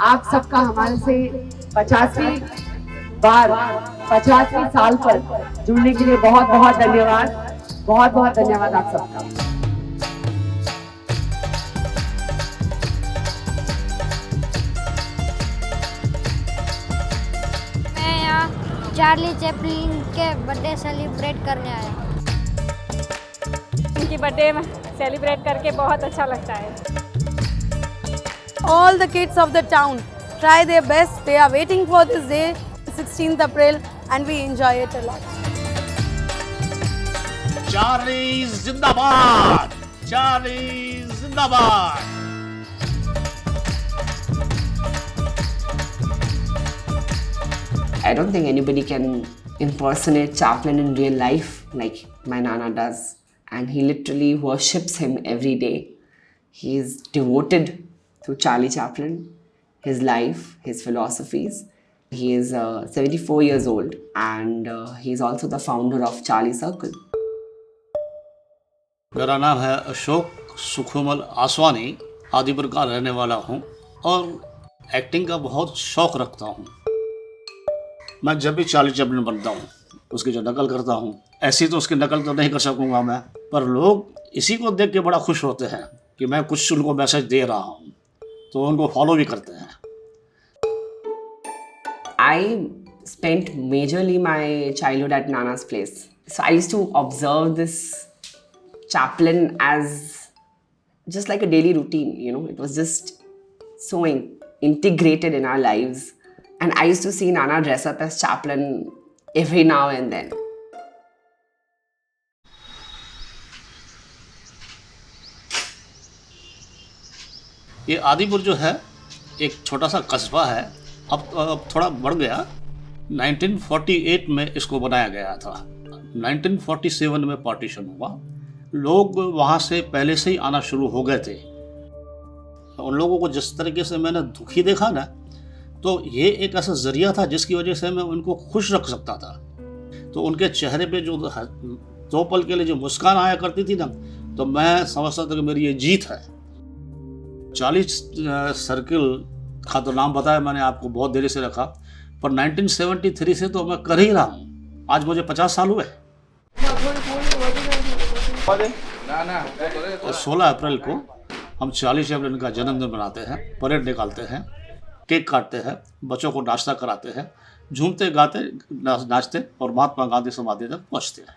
आप सबका हमारे से 50वीं बार 50वीं साल पर जुड़ने के लिए बहुत बहुत धन्यवाद, बहुत बहुत धन्यवाद आप सबका। मैं यहाँ चार्ली चैपलिन के बर्थडे सेलिब्रेट करने आया। उनकी बर्थडे सेलिब्रेट करके बहुत अच्छा लगता है। All the kids of the town try their best. They are waiting for this day, 16th April, and we enjoy it a lot. Charlie जिंदाबाद, चार्ली जिंदाबाद। I don't think anybody can impersonate Chaplin in real life like my Nana does, and he literally worships him every day. He is devoted to Charlie Chaplin, his life, his philosophies. He is 74 years old, and he is also the founder of Charlie Circle. मेरा नाम है अशोक सुखोमल आसवानी, आदिपुर का रहने वाला हूँ और acting का बहुत शौक रखता हूँ। मैं जब भी चार्ली चैपलिन बनता हूँ उसकी जो नकल करता हूँ, ऐसी तो उसकी नकल तो नहीं कर सकूँगा मैं, पर लोग इसी को देख के बड़ा खुश होते हैं कि मैं कुछ उनको मैसेज दे रहा हूँ, तो उनको फॉलो भी करते हैं। I spent majorly my childhood at Nana's place. So I used to observe this Chaplin as just like a daily routine, you know. It was just so integrated in our lives. And I used to see Nana dress up as Chaplin every now and then. ये आदिपुर जो है एक छोटा सा कस्बा है, अब थोड़ा बढ़ गया। 1948 में इसको बनाया गया था। 1947 में पार्टीशन हुआ। लोग वहाँ से पहले से ही आना शुरू हो गए थे। उन लोगों को जिस तरीके से मैंने दुखी देखा ना, तो ये एक ऐसा जरिया था जिसकी वजह से मैं उनको खुश रख सकता था। तो उनके चेहरे पे जो 2 पल के लिए जो मुस्कान आया करती थी ना, तो मैं समझता था कि मेरी ये जीत है। चार्ली सर्किल का तो नाम बताया मैंने आपको, बहुत देरी से रखा, पर 1973 से तो मैं कर ही रहा हूँ। आज मुझे 50 साल हुए। 16 अप्रैल को हम चार्ली चैपलिन का जन्मदिन मनाते हैं, परेड निकालते हैं, केक काटते हैं, बच्चों को नाश्ता कराते हैं, झूमते गाते नाचते और महात्मा गांधी समाधि तक पहुँचते हैं।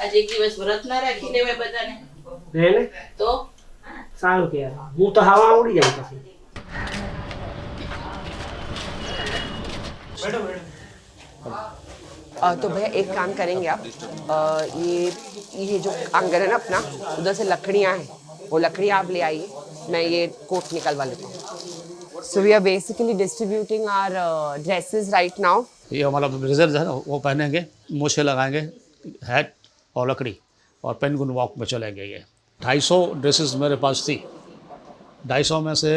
आज एक दिवस व्रत ना રાખીને મે બધાને તો સારું કે હું તો હવા ઉડી જાય પછી। तो भैया एक काम करेंगे आप, ये जो आंगन है ना अपना, उधर से लकड़ियाँ हैं, वो लकड़ियाँ आप ले आइए, मैं ये कोट निकलवा लेता हूँ। So we are basically distributing our dresses right now. ये हमारा ब्लेजर है ना, वो पहनेंगे, मूछें लगाएंगे, हैट और लकड़ी, और पेंगुइन वॉक में चलेंगे। ये 250 ड्रेसेस मेरे पास थी। 250 में से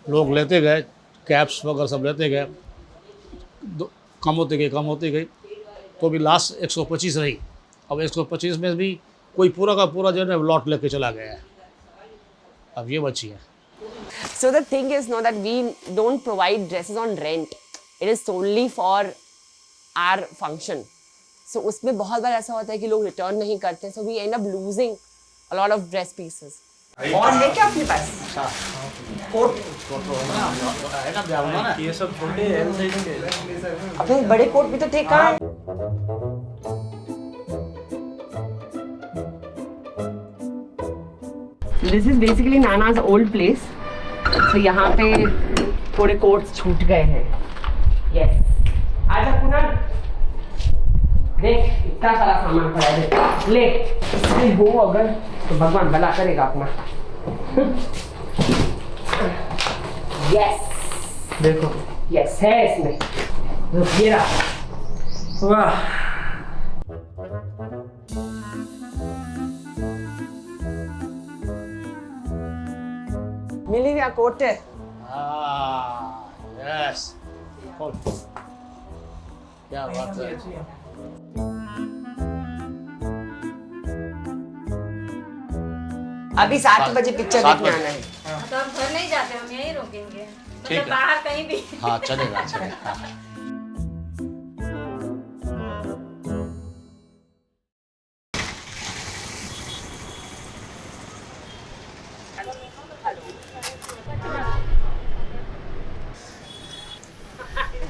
लोग लेते गए, कैप्स वगैरह सब लेते गए, कम होती गई, तो भी लास्ट 125 रही। अब 125 में भी कोई पूरा का पूरा जो है लॉट लेके चला गया है, अब ये बची है। So the thing is now that we don't provide dresses on rent. It is solely for our function. So उसमें बहुत बार ऐसा होता है कि लोग रिटर्न नहीं करते, so we end up losing a lot of dress pieces. और है क्या अपने पास? कोट? ये सब छोटे एल साइज के। अपने बड़े कोट भी तो थे कहाँ? This is basically Nana's old place. So यहाँ पे थोड़े कोट्स छूट गए हैं। Yes. आजा कुनाल। देख इतना सारा सामान पड़ा है, ले इसमें हो अगर तो भगवान भला करेगा अपना। Yes. देखो। Yes है इसमें। रुक ये रहा। वाह। मिली क्या कोट है? यस, क्या बात है। अभी 7 बजे पिक्चर देखने आना है। तो हम घर नहीं जाते, हम यहीं रुकेंगे, ठीक है। मतलब बाहर कहीं भी। हाँ चलेगा चलेगा। हाँ।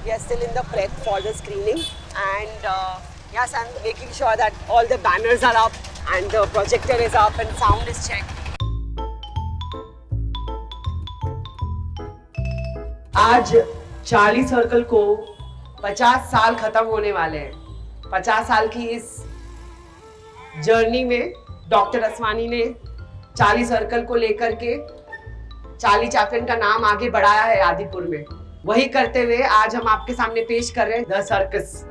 We are still in the prep for the screening, and yes, I'm making sure that all the banners are up and the projector is up and sound is checked. आज चार्ली सर्कल को 50 साल खत्म होने वाले हैं। 50 साल की इस जर्नी में डॉक्टर असवानी ने चार्ली सर्कल को लेकर के चार्ली चैपलिन का नाम आगे बढ़ाया है आदिपुर में। वही करते हुए आज हम आपके सामने पेश कर रहे हैं द सर्कस।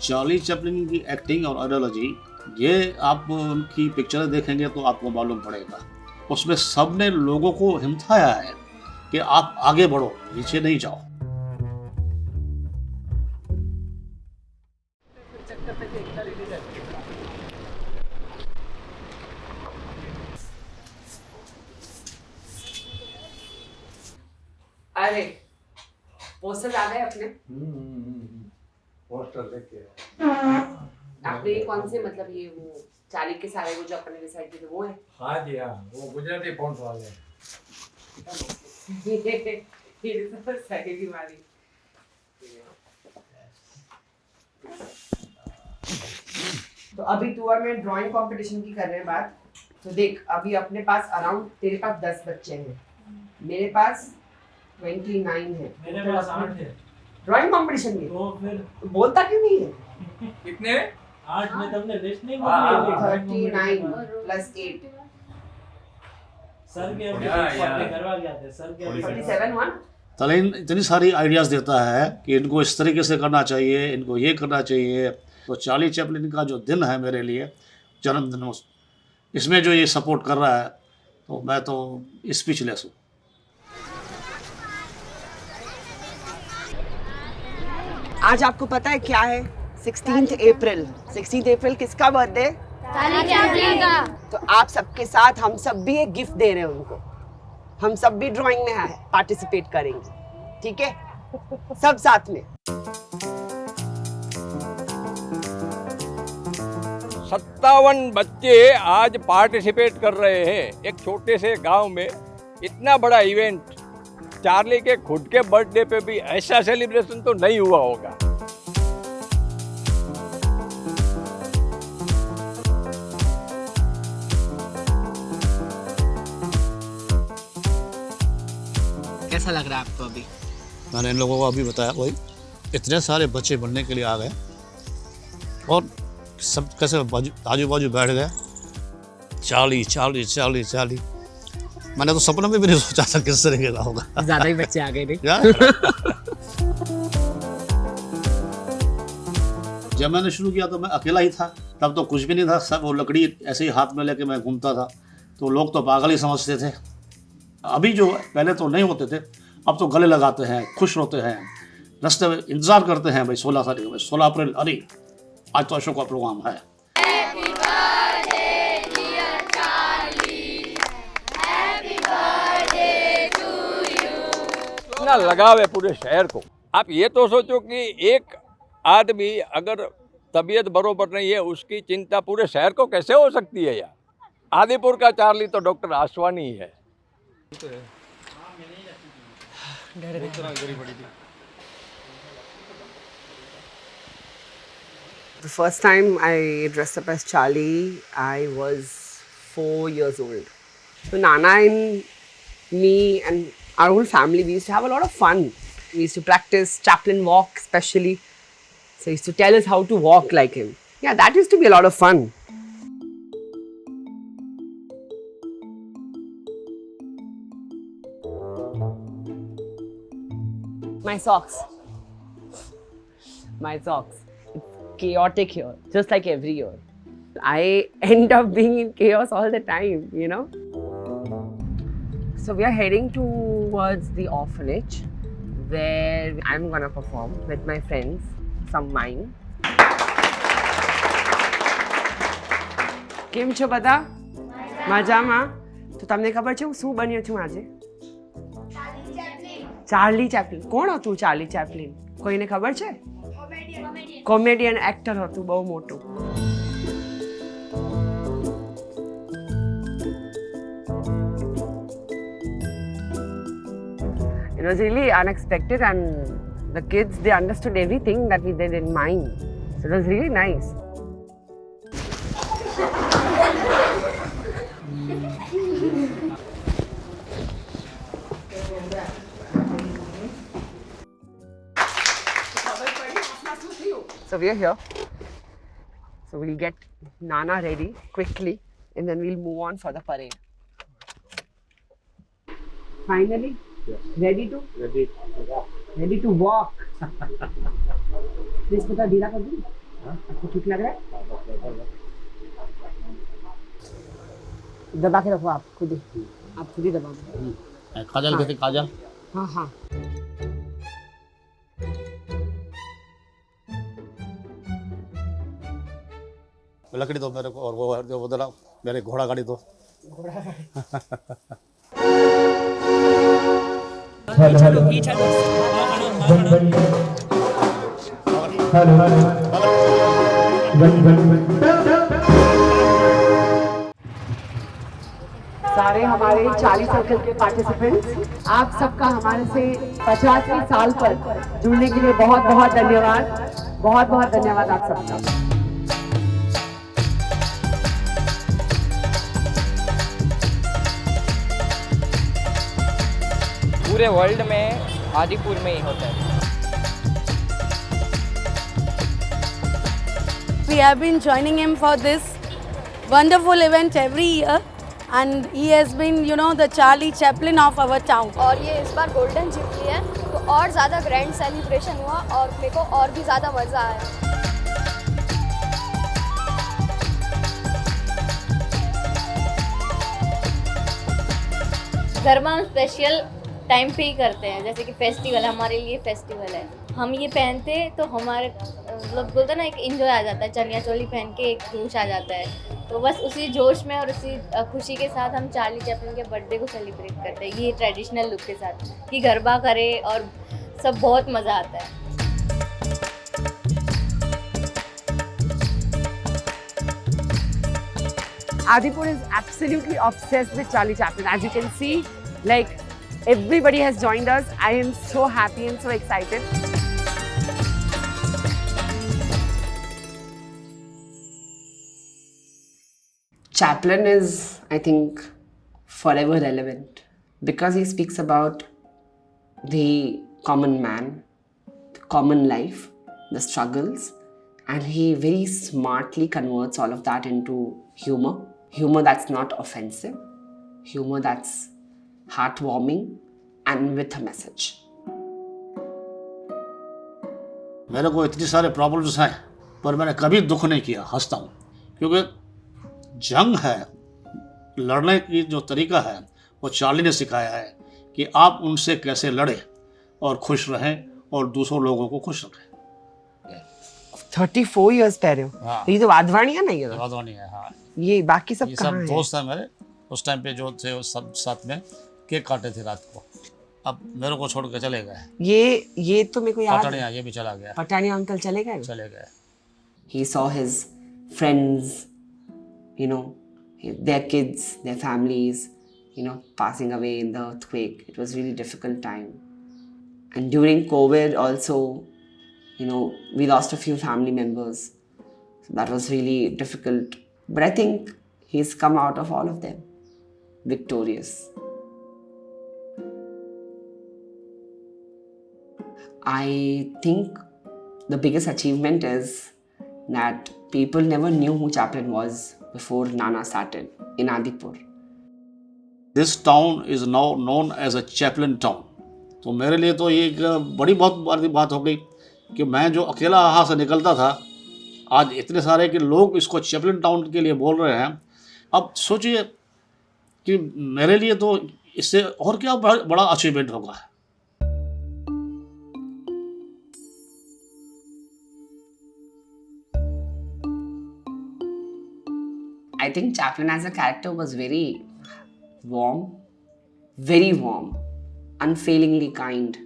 चार्ली चैपलिन की एक्टिंग और आइडियोलॉजी, ये आप उनकी पिक्चरें देखेंगे तो आपको मालूम पड़ेगा। उसमें सबने लोगों को हिमथाया है कि आप आगे बढ़ो, पीछे नहीं जाओ। अरे पोस्टर आ गए अपने। पोस्टर देख के आपने ये कौन से, मतलब ये वो चार्ली के सारे वो जो अपने डिसाइड किए थे वो है? हाँ जी हाँ, वो गुजराती फॉन्ट वाले। ये तो सही वाली। तो अभी तू और मैं ड्राइंग कंपटीशन की कर रहे हैं बात। तो देख अभी अपने पास अराउंड, तेरे पास 10 बच्चे हैं, मेरे पास 29 है, मेरे पास 8 है ड्राइंग कंपटीशन में। तो फिर तो बोलता क्यों नहीं है? कितने? 8 में तुमने लिस्ट नहीं हाँ, बोली? 39 प्लस 8 सर के अभी या। करवा गया थे सर के अभी 47 हुआ ना? तलीन इतनी सारी आइडियाज़ देता है कि इनको इस तरीके से करना चाहिए, इनको ये करना चाहिए। तो चार्ली चैपलिन का जो दिन है मेरे लिए जन्मदिन, इसमें जो ये सपोर्ट कर रहा है तो मैं तो स्पीचलेस हूँ। आज आपको पता है क्या है? 16 अप्रैल। 16 अप्रैल किसका बर्थडे? चार्ली चैपलिन का। तो आप सबके साथ हम सब भी एक गिफ्ट दे रहे हैं उनको। हम सब भी ड्राइंग में पार्टिसिपेट करेंगे, ठीक है? सब साथ में। 57 बच्चे आज पार्टिसिपेट कर रहे हैं एक छोटे से गांव में। इतना बड़ा इवेंट, चार्ली के खुद के बर्थडे पे भी ऐसा सेलिब्रेशन तो नहीं हुआ होगा। कैसा लग रहा है आपको अभी? मैंने इन लोगों को अभी बताया, वही इतने सारे बच्चे बनने के लिए आ गए और सब कैसे आजू बाजू बैठ गए। चार्ली चार्ली चार्ली चार्ली, मैंने तो सपने में भी नहीं सोचा था किस तरीके का होगा। ज्यादा ही बच्चे आ गए नहीं? जब मैंने शुरू किया तो मैं अकेला ही था, तब तो कुछ भी नहीं था। सब वो लकड़ी ऐसे ही हाथ में लेके मैं घूमता था, तो लोग तो पागल ही समझते थे। अभी जो पहले तो नहीं होते थे, अब तो गले लगाते हैं, खुश होते हैं, रास्ते में इंतज़ार करते हैं। भाई 16 तारीख, भाई 16 अप्रैल, अरे आज तो अशोक का प्रोग्राम है। इतना लगाव है पूरे शहर को। आप ये तो सोचो कि एक आदमी अगर तबीयत बरोबर नहीं है, उसकी चिंता पूरे शहर को कैसे हो सकती है यार। आदिपुर का चार्ली तो डॉक्टर आसवानी ही है। The first time I dressed up as Charlie, I was 4 years old. So Nana and me and our whole family, we used to have a lot of fun. We used to practice Chaplin walk especially. So he used to tell us how to walk like him. Yeah, that used to be a lot of fun. My socks. My socks. It's chaotic here, just like every year. I end up being in chaos all the time, you know. So we are heading towards the orphanage where I'm gonna perform with my friends, some mine. કેમ છો બધા? મજામાં? તો તમને ખબર છે હું શું બન્યો છું આજે? Charlie Chaplin. કોણ હતું ચાર્લી ચેપ્લિન? કોઈને ખબર છે? કોમેડિયન એક્ટર હતું બહુ મોટું. It was really unexpected and the kids, they understood everything that we did in mine. So it was really nice. So we are here. So we'll get Nana ready quickly and then we'll move on for the parade. Finally? Yes. Ready to walk. Please put a ढीला कर दूँ? आपको ठीक लग रहा है? दबा के रखो आप खुद ही दबा दो. काजल कैसे काजल? हाँ हाँ. लकड़ी दो मेरे को और वो जरा मेरे घोड़ा गाड़ी दो. सारे हमारे 40 सर्कल के पार्टिसिपेंट्स, आप सबका हमारे से 50वें साल पर जुड़ने के लिए बहुत बहुत धन्यवाद. बहुत बहुत धन्यवाद आप सबका. पूरे वर्ल्ड में आदिपुर में ही होता है. We have been joining him for this wonderful event every year and he has been, you know, the Charlie Chaplin of our town. और ये इस बार गोल्डन जुबली है तो और ज़्यादा ग्रैंड सेलिब्रेशन हुआ और मेरे को और भी ज़्यादा मज़ा आया. गरबा हम स्पेशल टाइम पे ही करते हैं, जैसे कि फेस्टिवल हमारे लिए फेस्टिवल है. हम ये पहनते तो हमारे मतलब बोलते ना एक एंजॉय आ जाता है. चनिया चोली पहन के एक जोश आ जाता है. तो बस उसी जोश में और उसी खुशी के साथ हम चार्ली चैपलिन के बर्थडे को सेलिब्रेट करते हैं ये ट्रेडिशनल लुक के साथ कि गरबा करे और सब बहुत मज़ा आता है. Adipur is absolutely obsessed with Charlie Chaplin. As you can see, like everybody has joined us. I am so happy and so excited. Chaplin is, I think, forever relevant because he speaks about the common man, the common life, the struggles, and he very smartly converts all of that into humor. Humor that's not offensive, humor that's heartwarming and with a message. मेरे को इतनी सारे problems हैं पर मैंने कभी दुख नहीं किया, हंसता हूँ. क्योंकि जंग है, लड़ने की जो तरीका है वो चार्ली ने सिखाया है कि आप उनसे कैसे लड़ें और खुश रहें और दूसरों लोगों को खुश रखें. 34 years पहले हो. हाँ. ये तो वाधवानी है ना? ये तो वाधवानी है. हाँ, ये बाकी सब ये कहाँ सब हैं? दोस्त हैं मेरे. उस टाइम पे जो थे वो सब साथ में केक काटे थे रात को. अब मेरे को छोड़ के चले गए. ये तो मेरे को याद है. पटानिया ये भी चला गया. पटानिया अंकल चले गए. चले गए. He saw his friends, you know, their kids, their families, you know, passing away in the earthquake. It was really difficult time. And during COVID also, you know, we lost a few family members. So that was really difficult. But I think he's come out of all of them victorious. I think the biggest achievement is that people never knew who Chaplin was before Nana started in Adipur. This town is now known as a Chaplin town. तो मेरे लिए तो ये एक बहुत बड़ी बात हो गई कि मैं जो अकेला यहाँ से निकलता था, आज इतने सारे कि लोग इसको चैपलिन टाउन के लिए बोल रहे हैं. अब सोचिए कि मेरे लिए तो इससे और क्या बड़ा अचीवमेंट होगा. I think Chaplin as a character was very warm, unfailingly kind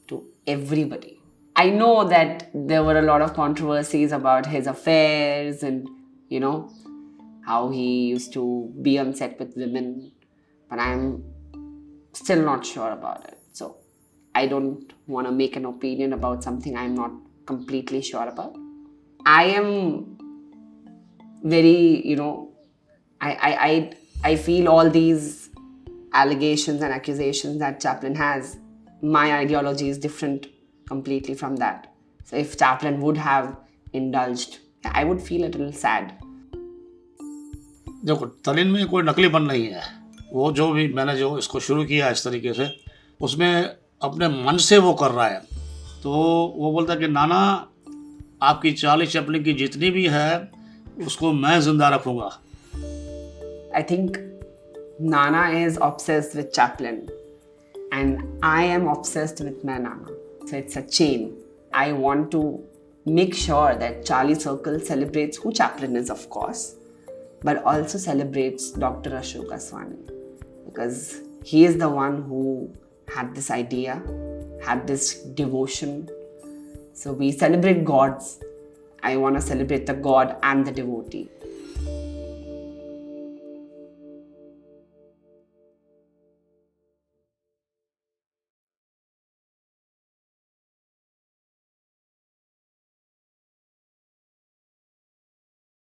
to everybody. I know that there were a lot of controversies about his affairs and, you know, how he used to be on set with women, but I'm still not sure about it. So I don't want to make an opinion about something I'm not completely sure about. I am very, you know, I feel all these allegations and accusations that Chaplin has, my ideology is different completely from that. So if Chaplin would have indulged, I would feel a little sad. देखो, तलिन में कोई नकलीपन नहीं है। वो जो भी मैंने जो इसको शुरू किया इस तरीके से, उसमें अपने मन से वो कर रहा है। तो वो बोलता है कि नाना, आपकी चार्ली चैपलिन की जितनी भी है उसको मैं जिंदा रखूँगा। I think Nana is obsessed with Chaplin and I am obsessed with my Nana. So it's a chain. I want to make sure that Charlie Circle celebrates who Chaplin is, of course, but also celebrates Dr. Ashok Aswani, because he is the one who had this idea, had this devotion. So we celebrate gods. I want to celebrate the god and the devotee.